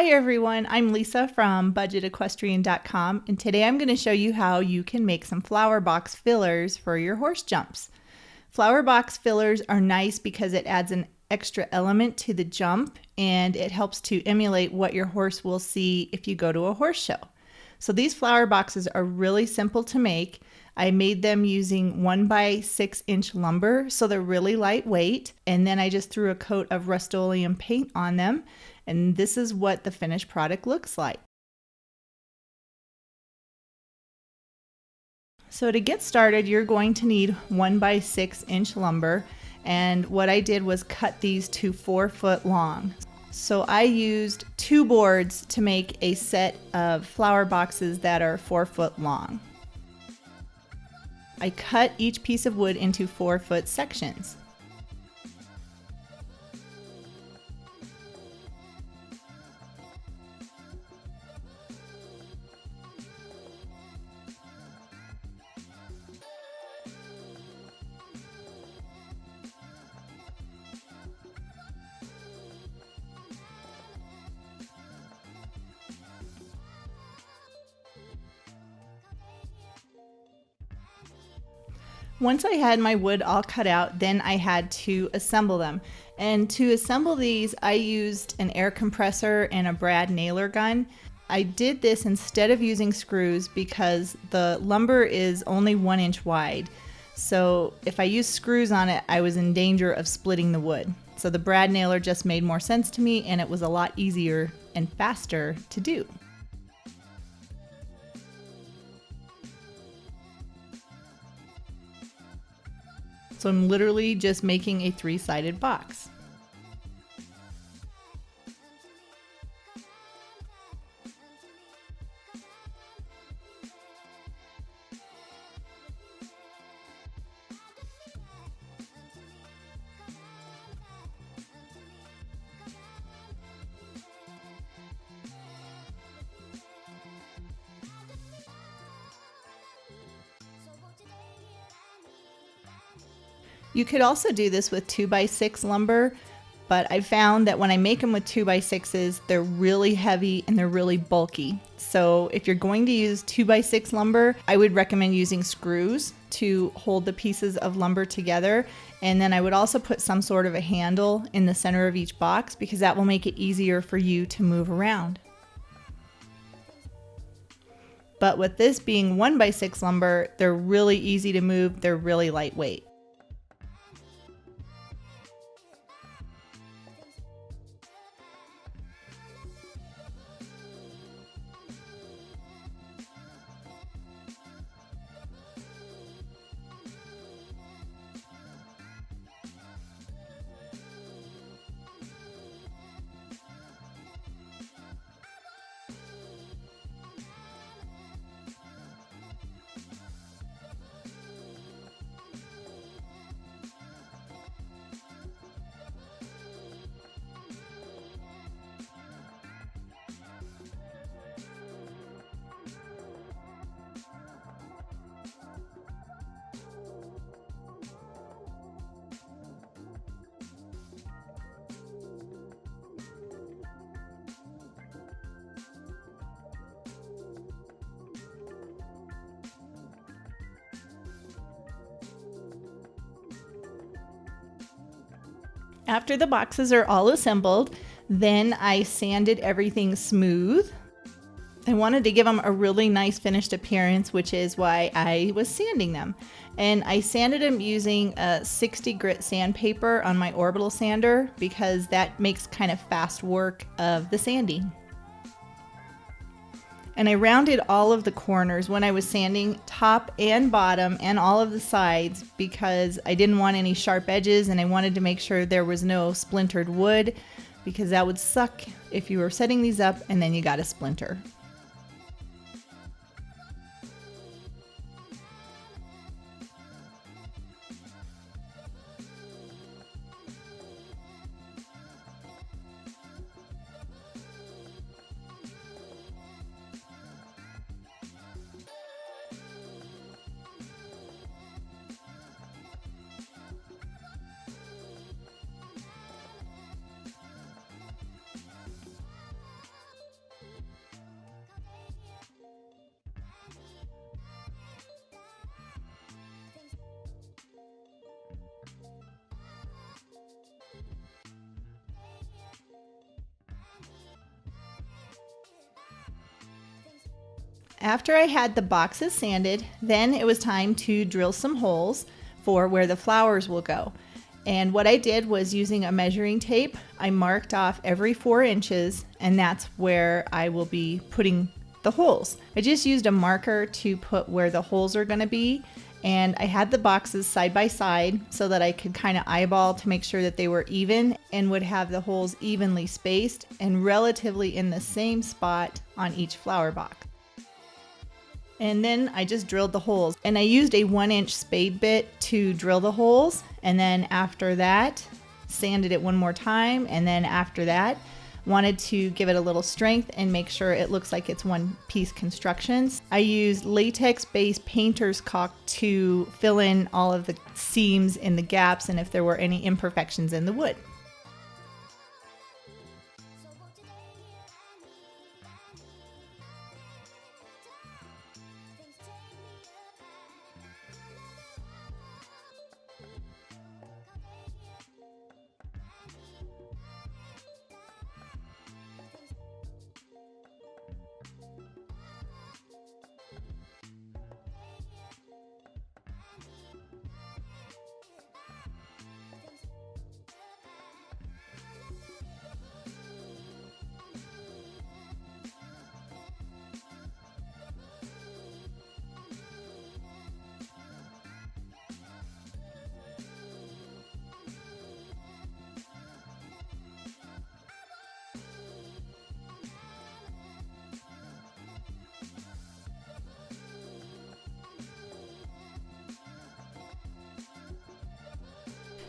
Hi everyone, I'm Lisa from budgetequestrian.com, and today I'm going to show you how you can make some flower box fillers for your horse jumps. Flower box fillers are nice because it adds an extra element to the jump and it helps to emulate what your horse will see if you go to a horse show. So these flower boxes are really simple to make. I made them using 1x6" lumber, so they're really lightweight, and then I just threw a coat of Rust-Oleum paint on them. And this is what the finished product looks like. So to get started, you're going to need 1x6" lumber. And what I did was cut these to 4 foot long. So I used 2 boards to make a set of flower boxes that are 4 foot long. I cut each piece of wood into 4 foot sections. Once I had my wood all cut out, then I had to assemble them. And to assemble these, I used an air compressor and a brad nailer gun. I did this instead of using screws because the lumber is only 1 inch wide. So if I used screws on it, I was in danger of splitting the wood. So the brad nailer just made more sense to me, and it was a lot easier and faster to do. So I'm literally just making a 3-sided box. You could also do this with 2x6 lumber, but I found that when I make them with 2x6s, they're really heavy and they're really bulky. So if you're going to use 2x6 lumber, I would recommend using screws to hold the pieces of lumber together. And then I would also put some sort of a handle in the center of each box because that will make it easier for you to move around. But with this being 1x6 lumber, they're really easy to move, they're really lightweight. After the boxes are all assembled, then I sanded everything smooth. I wanted to give them a really nice finished appearance, which is why I was sanding them. And I sanded them using a 60 grit sandpaper on my orbital sander because that makes kind of fast work of the sanding. And I rounded all of the corners when I was sanding, top and bottom and all of the sides, because I didn't want any sharp edges and I wanted to make sure there was no splintered wood, because that would suck if you were setting these up and then you got a splinter. After I had the boxes sanded, then it was time to drill some holes for where the flowers will go. And what I did was, using a measuring tape, I marked off every 4 inches, and that's where I will be putting the holes. I just used a marker to put where the holes are going to be, and I had the boxes side by side so that I could kind of eyeball to make sure that they were even and would have the holes evenly spaced and relatively in the same spot on each flower box. And then I just drilled the holes, and I used a 1-inch spade bit to drill the holes, and then after that sanded it one more time, and then after that wanted to give it a little strength and make sure it looks like it's one piece construction. I used latex based painter's caulk to fill in all of the seams in the gaps and if there were any imperfections in the wood.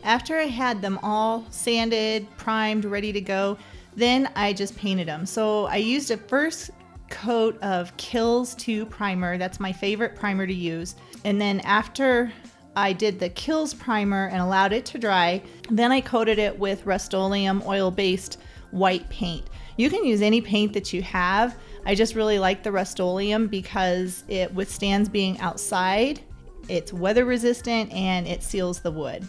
After I had them all sanded, primed, ready to go, then I just painted them. So I used a first coat of Kills 2 primer. That's my favorite primer to use. And then after I did the Kills primer and allowed it to dry, then I coated it with Rust-Oleum oil-based white paint. You can use any paint that you have. I just really like the Rust-Oleum because it withstands being outside, it's weather resistant, and it seals the wood.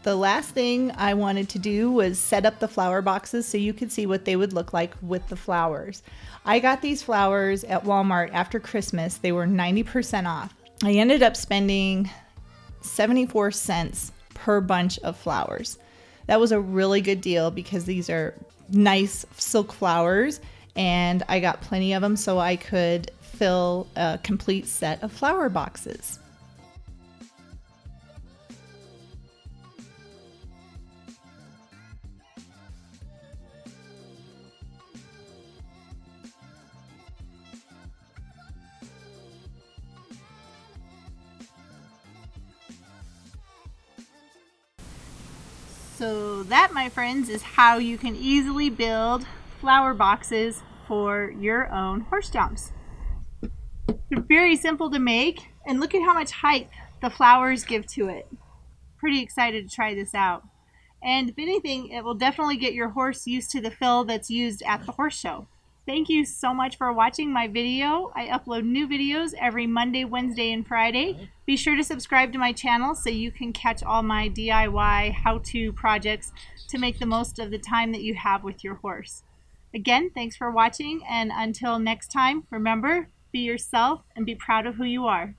The last thing I wanted to do was set up the flower boxes so you could see what they would look like with the flowers. I got these flowers at Walmart after Christmas. They were 90% off. I ended up spending 74 cents per bunch of flowers. That was a really good deal because these are nice silk flowers and I got plenty of them so I could fill a complete set of flower boxes. So that, my friends, is how you can easily build flower boxes for your own horse jumps. They're very simple to make, and look at how much height the flowers give to it. Pretty excited to try this out. And if anything, it will definitely get your horse used to the fill that's used at the horse show. Thank you so much for watching my video. I upload new videos every Monday, Wednesday, and Friday. Be sure to subscribe to my channel so you can catch all my DIY how-to projects to make the most of the time that you have with your horse. Again, thanks for watching, and until next time, remember, be yourself and be proud of who you are.